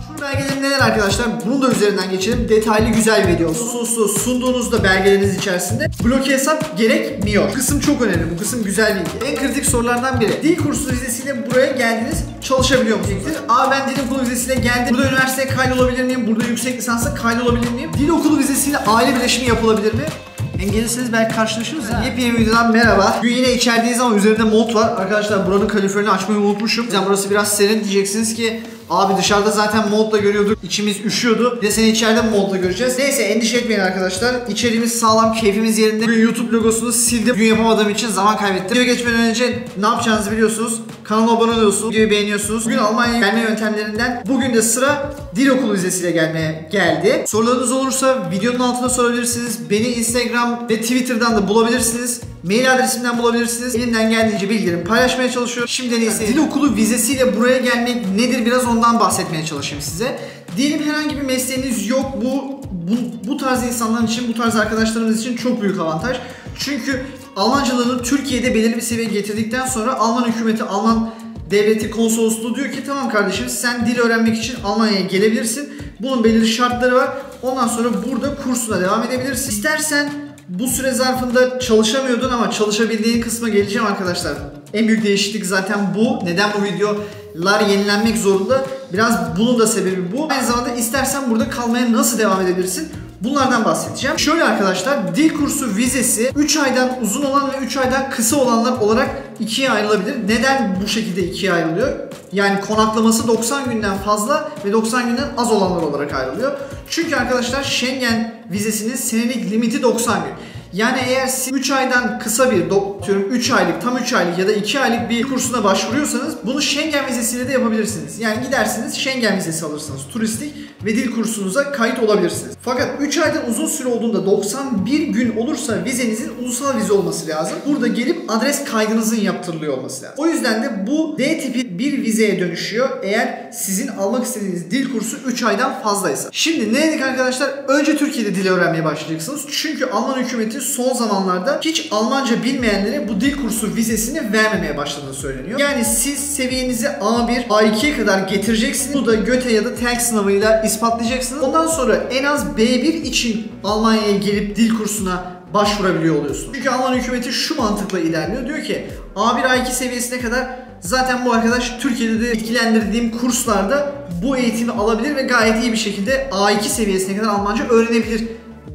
Başvuru belgeleri neler arkadaşlar? Bunun da üzerinden geçelim. Detaylı güzel bir video. Sunduğunuzda belgeleriniz içerisinde bloke hesap gerekmiyor. Bu kısım çok önemli. Bu kısım güzel bilgi. En kritik sorulardan biri. Dil kursu vizesiyle buraya geldiniz. Çalışabiliyor musunuz? Abi ben dil okulu vizesiyle geldim. Burada üniversiteye kaydolabilir miyim? Burada yüksek lisansa kaydolabilir miyim? Dil okulu vizesiyle aile birleşimi yapılabilir mi? Hem gelirseniz belki karşılaşırız. Yepyeni bir videodan merhaba. Bugün yine içerideyiz ama üzerinde mont var. Arkadaşlar buranın kaloriferini açmayı unutmuşum. Yani burası biraz serin, diyeceksiniz ki abi dışarıda zaten montla görüyorduk. İçimiz üşüyordu. Bir de seni içeride montla göreceğiz. Neyse endişe etmeyin arkadaşlar. İçeriğimiz sağlam, keyfimiz yerinde. Bugün YouTube logosunu sildim. Bugün yapamadığım için zaman kaybettim. Video geçmeden önce ne yapacağınızı biliyorsunuz. Kanala abone oluyorsunuz. Videoyu beğeniyorsunuz. Bugün Almanya'ya gelme yöntemlerinden. Bugün de sıra dil okulu vizesiyle gelmeye geldi. Sorularınız olursa videonun altına sorabilirsiniz. Beni Instagram ve Twitter'dan da bulabilirsiniz. Mail adresimden bulabilirsiniz. Elimden geldiğince bilgilerimi paylaşmaya çalışıyorum. Şimdi neyse dil okulu vizesiyle buraya gelmek nedir biraz ondan bahsetmeye çalışayım size. Diyelim herhangi bir mesleğiniz yok. Bu tarz insanlar için, bu tarz arkadaşlarımız için çok büyük avantaj. Çünkü Almancalarını Türkiye'de belirli bir seviyeye getirdikten sonra Alman hükümeti, Alman devleti, konsolosluğu diyor ki tamam kardeşim sen dil öğrenmek için Almanya'ya gelebilirsin. Bunun belirli şartları var. Ondan sonra burada kursuna devam edebilirsin. İstersen bu süre zarfında çalışamıyordun ama çalışabildiğin kısma geleceğim arkadaşlar. En büyük değişiklik zaten bu. Neden bu videolar yenilenmek zorunda? Biraz bunun da sebebi bu. Aynı zamanda istersen burada kalmaya nasıl devam edebilirsin? Bunlardan bahsedeceğim. Şöyle arkadaşlar, dil kursu vizesi 3 aydan uzun olan ve 3 aydan kısa olanlar olarak ikiye ayrılabilir. Neden bu şekilde ikiye ayrılıyor? Yani konaklaması 90 günden fazla ve 90 günden az olanlar olarak ayrılıyor. Çünkü arkadaşlar Schengen vizesinin senelik limiti 90 gün. Yani eğer siz 3 aydan kısa bir, 3 aylık, tam 3 aylık ya da 2 aylık bir kursuna başvuruyorsanız bunu Schengen vizesiyle de yapabilirsiniz. Yani gidersiniz Schengen vizesi alırsınız turistik ve dil kursunuza kayıt olabilirsiniz. Fakat 3 aydan uzun süre olduğunda 91 gün olursa vizenizin ulusal vize olması lazım. Burada gelip adres kaydınızın yaptırılıyor olması lazım. O yüzden de bu D tipi bir vizeye dönüşüyor eğer sizin almak istediğiniz dil kursu 3 aydan fazlaysa. Şimdi ne dedik arkadaşlar? Önce Türkiye'de dil öğrenmeye başlayacaksınız. Çünkü Alman hükümeti son zamanlarda hiç Almanca bilmeyenlere bu dil kursu vizesini vermemeye başladığını söyleniyor. Yani siz seviyenizi A1, A2'ye kadar getireceksiniz. Bu da Göte ya da TELK sınavıyla ispatlayacaksınız. Ondan sonra en az B1 için Almanya'ya gelip dil kursuna başvurabiliyor oluyorsunuz. Çünkü Alman hükümeti şu mantıkla ilerliyor. Diyor ki A1, A2 seviyesine kadar zaten bu arkadaş Türkiye'de de etkilendirdiğim kurslarda bu eğitimi alabilir ve gayet iyi bir şekilde A2 seviyesine kadar Almanca öğrenebilir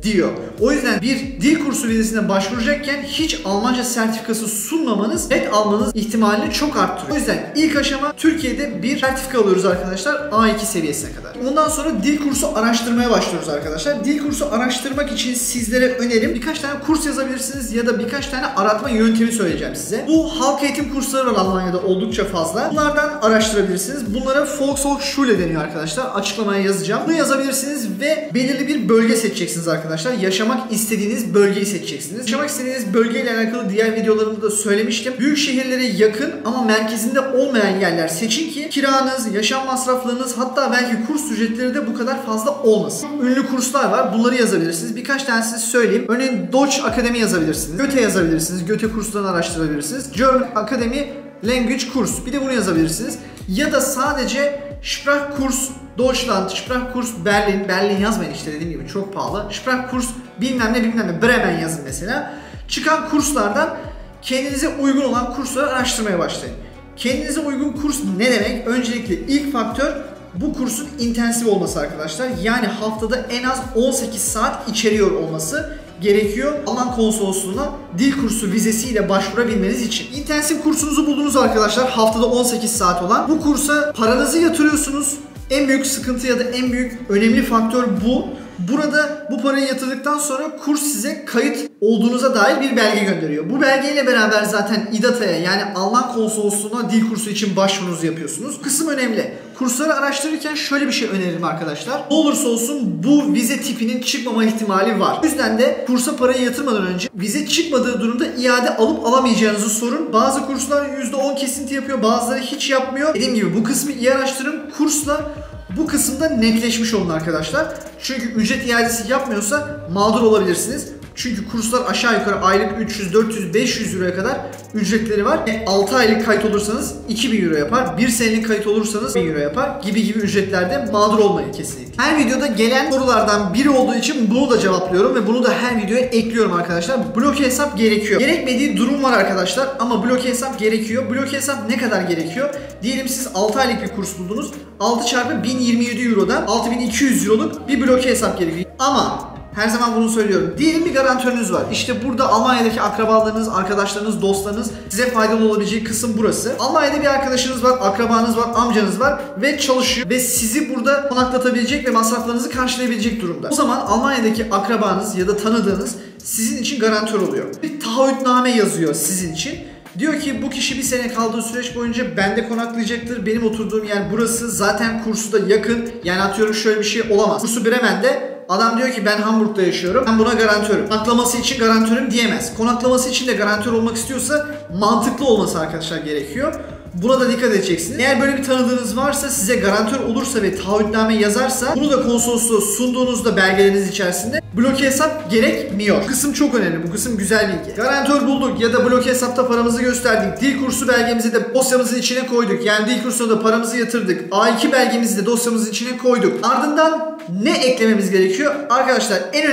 diyor. O yüzden bir dil kursu vizesine başvuracakken hiç Almanca sertifikası sunmamanız red almanız ihtimalini çok arttırıyor. O yüzden ilk aşama Türkiye'de bir sertifika alıyoruz arkadaşlar A2 seviyesine kadar. Ondan sonra dil kursu araştırmaya başlıyoruz arkadaşlar. Dil kursu araştırmak için sizlere önerim birkaç tane kurs yazabilirsiniz ya da birkaç tane aratma yöntemi söyleyeceğim size. Bu halk eğitim kursları var Almanya'da oldukça fazla. Bunlardan araştırabilirsiniz. Bunlara Volkshochschule deniyor arkadaşlar. Açıklamaya yazacağım. Bunu yazabilirsiniz ve belirli bir bölge seçeceksiniz arkadaşlar. Yaşamak istediğiniz bölgeyi seçeceksiniz. Yaşamak istediğiniz bölgeyle alakalı diğer videolarımda da söylemiştim. Büyük şehirlere yakın ama merkezinde olmayan yerler seçin ki kiranız, yaşam masraflarınız hatta belki kurs ücretleri de bu kadar fazla olmasın. Ünlü kurslar var. Bunları yazabilirsiniz. Birkaç tanesini söyleyeyim. Örneğin Deutsch Akademi yazabilirsiniz. Göte yazabilirsiniz. Göte kurslarını araştırabilirsiniz. German Academy Language Kurs. Bir de bunu yazabilirsiniz. Ya da sadece Sprachkurs Deutschland, Sprachkurs Berlin. Berlin yazmayın işte dediğim gibi çok pahalı. Sprachkurs bilmem ne Bremen yazın mesela. Çıkan kurslardan kendinize uygun olan kursları araştırmaya başlayın. Kendinize uygun kurs ne demek? Öncelikle ilk faktör bu kursun intensif olması arkadaşlar. Yani haftada en az 18 saat içeriyor olması gerekiyor Alman konsolosluğuna dil kursu vizesiyle başvurabilmeniz için. İntensif kursunuzu buldunuz arkadaşlar. Haftada 18 saat olan. Bu kursa paranızı yatırıyorsunuz. En büyük sıkıntı ya da en büyük önemli faktör bu. Burada bu parayı yatırdıktan sonra kurs size kayıt olduğunuza dair bir belge gönderiyor. Bu belgeyle beraber zaten İDATA'ya yani Alman konsolosluğuna dil kursu için başvurunuzu yapıyorsunuz. Bu kısım önemli. Kursları araştırırken şöyle bir şey öneririm arkadaşlar. Ne olursa olsun bu vize tipinin çıkmama ihtimali var. O yüzden de kursa parayı yatırmadan önce vize çıkmadığı durumda iade alıp alamayacağınızı sorun. Bazı kurslar %10 kesinti yapıyor, bazıları hiç yapmıyor. Dediğim gibi bu kısmı iyi araştırın. Kursla bu kısımda netleşmiş olun arkadaşlar. Çünkü ücret iadesi yapmıyorsa mağdur olabilirsiniz. Çünkü kurslar aşağı yukarı aylık 300, 400, 500 euroya kadar ücretleri var. 6 aylık kayıt olursanız 2000 euro yapar. 1 senelik kayıt olursanız 1000 euro yapar gibi ücretlerde mağdur olmayın kesinlikle. Her videoda gelen sorulardan biri olduğu için bunu da cevaplıyorum ve bunu da her videoya ekliyorum arkadaşlar. Bloke hesap gerekiyor. Gerekmediği durum var arkadaşlar ama bloke hesap gerekiyor. Bloke hesap ne kadar gerekiyor? Diyelim siz 6 aylık bir kurs buldunuz. 6 çarpı 1027 eurodan 6200 euroluk bir bloke hesap gerekiyor. Ama her zaman bunu söylüyorum. Diyelim bir garantörünüz var. İşte burada Almanya'daki akrabalarınız, arkadaşlarınız, dostlarınız size faydalı olabileceği kısım burası. Almanya'da bir arkadaşınız var, akrabanız var, amcanız var ve çalışıyor ve sizi burada konaklatabilecek ve masraflarınızı karşılayabilecek durumda. O zaman Almanya'daki akrabanız ya da tanıdığınız sizin için garantör oluyor. Bir taahhütname yazıyor sizin için. Diyor ki bu kişi bir sene kaldığı süreç boyunca bende konaklayacaktır. Benim oturduğum yer burası. Zaten kursu da yakın. Yani atıyorum şöyle bir şey olamaz. Kursu Bremen'de. Adam diyor ki ben Hamburg'da yaşıyorum. Ben buna garantörüm. Konaklaması için garantörüm diyemez. Konaklaması için de garantör olmak istiyorsa mantıklı olması arkadaşlar gerekiyor. Buna da dikkat edeceksiniz. Eğer böyle bir tanıdığınız varsa, size garantör olursa ve taahhütname yazarsa bunu da konsolosluğa sunduğunuzda belgeleriniz içerisinde bloke hesap gerekmiyor. Bu kısım çok önemli. Bu kısım güzel bilgi. Garantör bulduk ya da bloke hesapta paramızı gösterdik. Dil kursu belgemizi de dosyamızın içine koyduk. Yani dil kursuna da paramızı yatırdık. A2 belgemizi de dosyamızın içine koyduk. Ardından ne eklememiz gerekiyor? Arkadaşlar en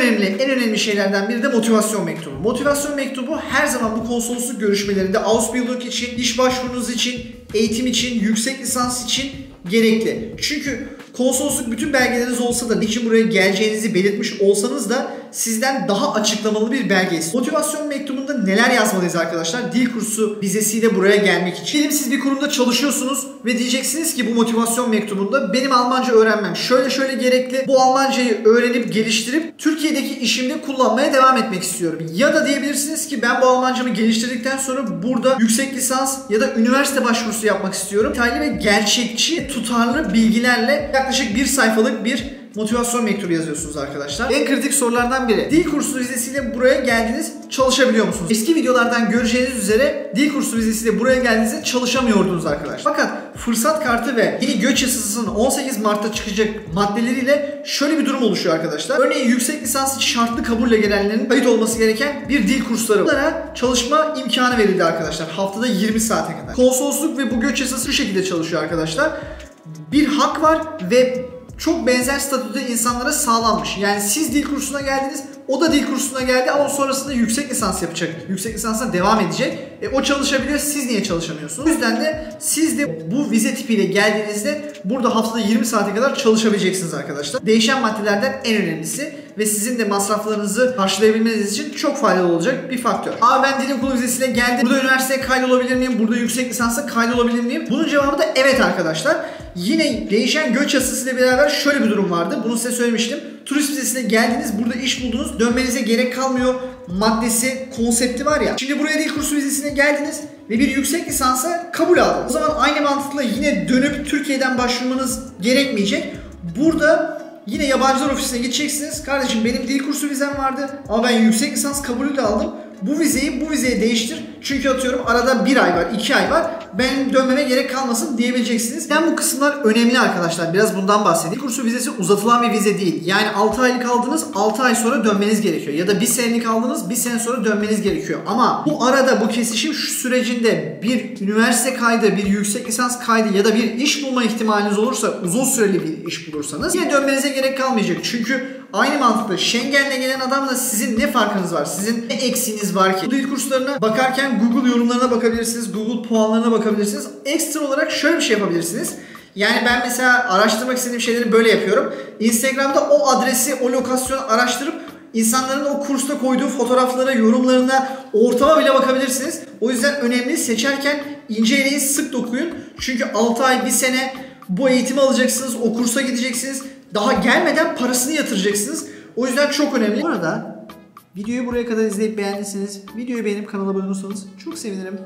önemli şeylerden biri de motivasyon mektubu. Motivasyon mektubu her zaman bu konsolosluk görüşmelerinde Ausbildung için, iş başvurunuz için, eğitim için, yüksek lisans için gerekli. Çünkü konsolosluk bütün belgeleriniz olsa da niçin buraya geleceğinizi belirtmiş olsanız da sizden daha açıklamalı bir belge istiyor. Motivasyon mektubunda neler yazmalıyız arkadaşlar? Dil kursu vizesiyle buraya gelmek için. Diyelim siz bir kurumda çalışıyorsunuz ve diyeceksiniz ki bu motivasyon mektubunda benim Almanca öğrenmem şöyle gerekli. Bu Almancayı öğrenip geliştirip Türkiye'deki işimde kullanmaya devam etmek istiyorum. Ya da diyebilirsiniz ki ben bu Almancamı geliştirdikten sonra burada yüksek lisans ya da üniversite başvurusu yapmak istiyorum. Detaylı ve gerçekçi, tutarlı bilgilerle yaklaşık bir sayfalık bir motivasyon mektubu yazıyorsunuz arkadaşlar. En kritik sorulardan biri. Dil kursu vizesiyle buraya geldiniz, çalışabiliyor musunuz? Eski videolardan göreceğiniz üzere dil kursu vizesiyle buraya geldiğinizde çalışamıyordunuz arkadaşlar. Fakat fırsat kartı ve yeni göç yasasının 18 Mart'ta çıkacak maddeleriyle şöyle bir durum oluşuyor arkadaşlar. Örneğin yüksek lisans için şartlı kabulle gelenlerin kayıt olması gereken bir dil kursları. Bunlara çalışma imkanı verildi arkadaşlar. Haftada 20 saate kadar. Konsolosluk ve bu göç yasası şu şekilde çalışıyor arkadaşlar. Bir hak var ve çok benzer statüde insanlara sağlanmış. Yani siz dil kursuna geldiniz, o da dil kursuna geldi ama sonrasında yüksek lisans yapacak. Yüksek lisansına devam edecek. O çalışabilir, siz niye çalışamıyorsunuz? O yüzden de siz de bu vize tipiyle geldiğinizde burada haftada 20 saate kadar çalışabileceksiniz arkadaşlar. Değişen maddelerden en önemlisi ve sizin de masraflarınızı karşılayabilmeniz için çok faydalı olacak bir faktör. Abi ben dil okulu vizesiyle geldim. Burada üniversiteye kaydolabilir miyim? Burada yüksek lisansa kaydolabilir miyim? Bunun cevabı da evet arkadaşlar. Yine değişen göç yasasıyla beraber şöyle bir durum vardı. Bunu size söylemiştim. Turist vizesiyle geldiniz, burada iş buldunuz, dönmenize gerek kalmıyor maddesi, konsepti var ya. Şimdi buraya dil kursu vizesiyle geldiniz ve bir yüksek lisansa kabul aldınız. O zaman aynı mantıkla yine dönüp Türkiye'den başvurmanız gerekmeyecek. Burada yine yabancılar ofisine gideceksiniz. Kardeşim benim dil kursu vizem vardı ama ben yüksek lisans kabulü de aldım. Bu vizeyi bu vizeye değiştir. Çünkü atıyorum arada 1 ay var, 2 ay var. Benim dönmeme gerek kalmasın diyebileceksiniz. Yani bu kısımlar önemli arkadaşlar. Biraz bundan bahsedeyim. Kursu vizesi uzatılan bir vize değil. Yani 6 aylık aldınız, 6 ay sonra dönmeniz gerekiyor. Ya da 1 senelik aldınız, 1 sene sonra dönmeniz gerekiyor. Ama bu arada bu kesişim sürecinde bir üniversite kaydı, bir yüksek lisans kaydı ya da bir iş bulma ihtimaliniz olursa, uzun süreli bir iş bulursanız yine dönmenize gerek kalmayacak. Çünkü aynı mantıkla Schengen'le gelen adamla sizin ne farkınız var? Sizin ne eksiğiniz var ki? Bu dil kurslarına bakarken Google yorumlarına bakabilirsiniz, Google puanlarına bakabilirsiniz. Ekstra olarak şöyle bir şey yapabilirsiniz. Yani ben mesela araştırmak istediğim şeyleri böyle yapıyorum. Instagram'da o adresi, o lokasyonu araştırıp insanların o kursta koyduğu fotoğraflara, yorumlarına, ortama bile bakabilirsiniz. O yüzden önemli, seçerken inceleyin, sık dokuyun. Çünkü 6 ay, 1 sene bu eğitimi alacaksınız, o kursa gideceksiniz. Daha gelmeden parasını yatıracaksınız. O yüzden çok önemli. Bu arada videoyu buraya kadar izleyip beğendiyseniz, videoyu beğenip kanala abone olursanız çok sevinirim.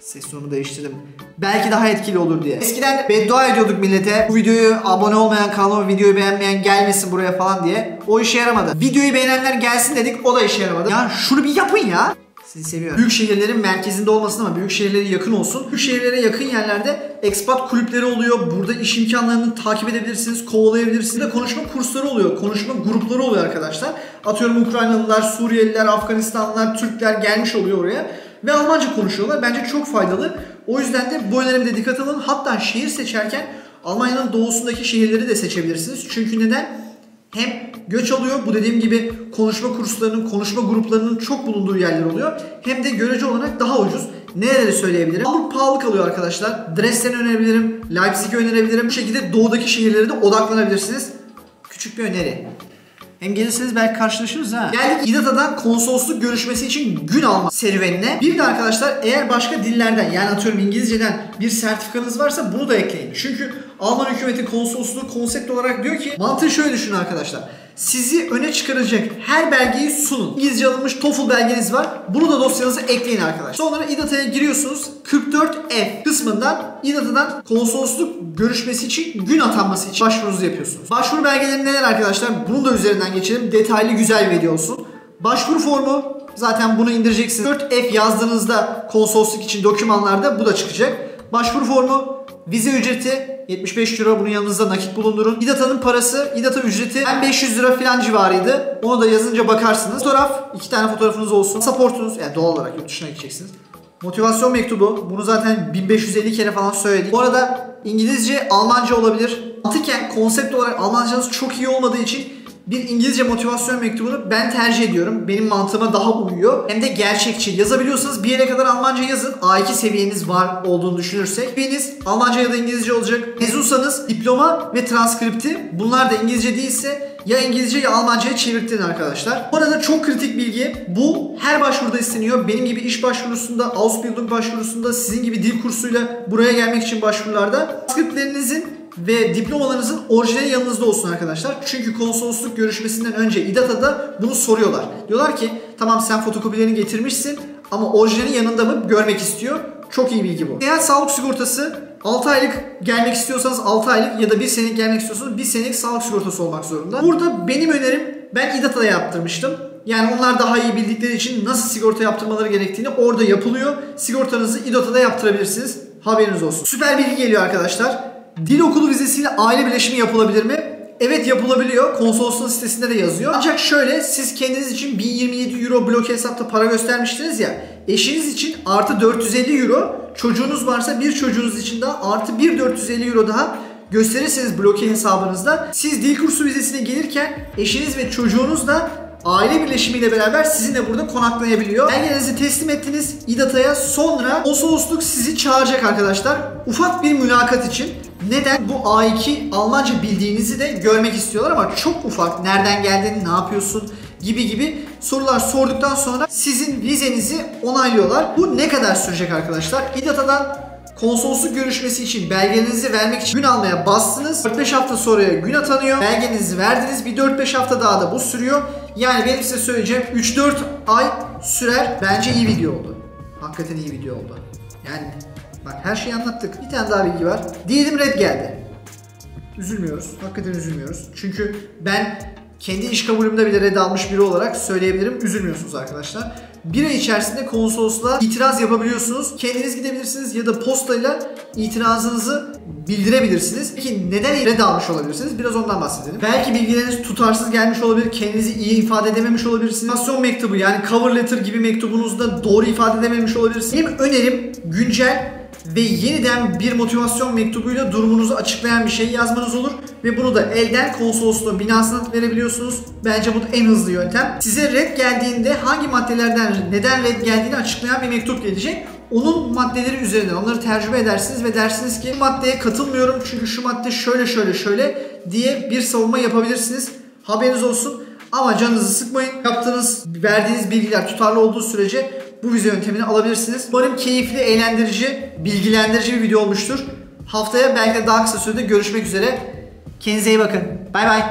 Ses tonunu değiştirdim. Belki daha etkili olur diye. Eskiden beddua ediyorduk millete. Bu videoyu abone olmayan, kanalıma videoyu beğenmeyen gelmesin buraya falan diye. O işe yaramadı. Videoyu beğenenler gelsin dedik. O da işe yaramadı. Ya şunu bir yapın ya. Sizi seviyorum. Büyük şehirlerin merkezinde olmasın ama büyük şehirlere yakın olsun. Büyük şehirlere yakın yerlerde expat kulüpleri oluyor. Burada iş imkanlarını takip edebilirsiniz, kovalayabilirsiniz. Burada konuşma kursları oluyor, konuşma grupları oluyor arkadaşlar. Atıyorum Ukraynalılar, Suriyeliler, Afganistanlılar, Türkler gelmiş oluyor oraya. Ve Almanca konuşuyorlar. Bence çok faydalı. O yüzden de bu önerime de dikkat alın. Hatta şehir seçerken Almanya'nın doğusundaki şehirleri de seçebilirsiniz. Çünkü neden? Hem göç alıyor, bu dediğim gibi konuşma kurslarının, konuşma gruplarının çok bulunduğu yerler oluyor. Hem de görece olarak daha ucuz. Nereleri söyleyebilirim? Hamburg pahalı kalıyor arkadaşlar. Dresden'i önerebilirim, Leipzig'i önerebilirim. Bu şekilde doğudaki şehirlere de odaklanabilirsiniz. Küçük bir öneri. Hem gelirseniz belki karşılaşırız ha. Geldik İDATA'dan konsolosluk görüşmesi için gün alma serüvenine. Bir de arkadaşlar eğer başka dillerden, yani atıyorum İngilizceden bir sertifikanız varsa bunu da ekleyin. Çünkü Alman hükümeti konsolosluğu konsept olarak diyor ki, mantığı şöyle düşünün arkadaşlar. Sizi öne çıkaracak her belgeyi sunun. İngilizce alınmış TOEFL belgeniz var. Bunu da dosyanıza ekleyin arkadaşlar. Sonra İDATA'ya giriyorsunuz. 44F kısmından İDATA'dan konsolosluk görüşmesi için gün atanması için başvurunuzu yapıyorsunuz. Başvuru belgeleri neler arkadaşlar? Bunu da üzerinden geçelim. Detaylı güzel bir video olsun. Başvuru formu, zaten bunu indireceksiniz. 4F yazdığınızda konsolosluk için dokümanlarda bu da çıkacak. Başvuru formu, vize ücreti 75 euro, bunun yanınızda nakit bulundurun. İDATA'nın parası, İDATA ücreti 500 lira falan civarıydı. Onu da yazınca bakarsınız. Fotoğraf, 2 tane fotoğrafınız olsun. Pasaportunuz, yani doğal olarak yurt dışına gideceksiniz. Motivasyon mektubu, bunu zaten 1550 kere falan söyledik. Bu arada İngilizce, Almanca olabilir. Mantıken, konsept olarak Almancanız çok iyi olmadığı için bir İngilizce motivasyon mektubunu ben tercih ediyorum. Benim mantığıma daha uyuyor. Hem de gerçekçi. Yazabiliyorsanız bir yere kadar Almanca yazın. A2 seviyeniz var olduğunu düşünürsek. Seviyeniz Almanca ya da İngilizce olacak. Mezunsanız diploma ve transkripti. Bunlar da İngilizce değilse ya İngilizce ya Almanca'ya çevirtin arkadaşlar. Bu arada çok kritik bilgi. Bu her başvuruda isteniyor. Benim gibi iş başvurusunda, Ausbildung başvurusunda, sizin gibi dil kursuyla buraya gelmek için başvurularda transkriptlerinizin ve diplomalarınızın orijinali yanınızda olsun arkadaşlar. Çünkü konsolosluk görüşmesinden önce İDATA'da bunu soruyorlar. Diyorlar ki tamam sen fotokopilerini getirmişsin ama orijinali yanında mı görmek istiyor. Çok iyi bilgi bu. Seyahat sağlık sigortası 6 aylık gelmek istiyorsanız 6 aylık ya da 1 senelik gelmek istiyorsanız 1 senelik sağlık sigortası olmak zorunda. Burada benim önerim, ben İDATA'da yaptırmıştım. Yani onlar daha iyi bildikleri için nasıl sigorta yaptırmaları gerektiğini orada yapılıyor. Sigortanızı İDATA'da yaptırabilirsiniz. Haberiniz olsun. Süper bilgi geliyor arkadaşlar. Dil okulu vizesiyle aile birleşimi yapılabilir mi? Evet, yapılabiliyor. Konsolosluğun sitesinde de yazıyor. Ancak şöyle, siz kendiniz için 1027 euro bloke hesapta para göstermiştiniz ya. Eşiniz için artı 450 euro. Çocuğunuz varsa bir çocuğunuz için daha artı 1450 euro daha gösterirseniz bloke hesabınızda. Siz dil kursu vizesine gelirken eşiniz ve çocuğunuz da aile birleşimiyle beraber sizinle burada konaklayabiliyor. Belgelerinizi teslim ettiniz İDATA'ya. Sonra konsolosluk sizi çağıracak arkadaşlar. Ufak bir mülakat için. Neden? Bu A2 Almanca bildiğinizi de görmek istiyorlar ama çok ufak. Nereden geldiğini, ne yapıyorsun gibi sorular sorduktan sonra sizin vizenizi onaylıyorlar. Bu ne kadar sürecek arkadaşlar? İDATA'dan konsolosluk görüşmesi için belgelerinizi vermek için gün almaya bastınız. 4-5 hafta sonraya gün atanıyor. Belgenizi verdiniz. Bir 4-5 hafta daha da bu sürüyor. Yani benim size söyleyeceğim 3-4 ay sürer. Bence iyi video oldu. Hakikaten iyi video oldu. Yani bak, her şeyi anlattık. Bir tane daha bilgi var. Diyelim red geldi. Üzülmüyoruz. Hakikaten üzülmüyoruz. Çünkü ben kendi iş kabulümde bile red almış biri olarak söyleyebilirim. Üzülmüyorsunuz arkadaşlar. Bir ay içerisinde konsolosluğa itiraz yapabiliyorsunuz. Kendiniz gidebilirsiniz ya da postayla itirazınızı bildirebilirsiniz. Peki neden red almış olabilirsiniz? Biraz ondan bahsedelim. Belki bilgileriniz tutarsız gelmiş olabilir. Kendinizi iyi ifade edememiş olabilirsiniz. Motivasyon mektubu, yani cover letter gibi mektubunuzda doğru ifade edememiş olabilirsiniz. Benim önerim güncel ve yeniden bir motivasyon mektubuyla durumunuzu açıklayan bir şey yazmanız olur. Ve bunu da elden konsolosluğun binasına verebiliyorsunuz. Bence bu da en hızlı yöntem. Size red geldiğinde hangi maddelerden neden red geldiğini açıklayan bir mektup gelecek. Onun maddeleri üzerinden onları tercüme edersiniz ve dersiniz ki bu maddeye katılmıyorum çünkü şu madde şöyle diye bir savunma yapabilirsiniz. Haberiniz olsun. Ama canınızı sıkmayın. Yaptığınız, verdiğiniz bilgiler tutarlı olduğu sürece bu vize yöntemini alabilirsiniz. Umarım keyifli, eğlendirici, bilgilendirici bir video olmuştur. Haftaya belki de daha kısa sürede görüşmek üzere. Kendinize iyi bakın. Bay bay.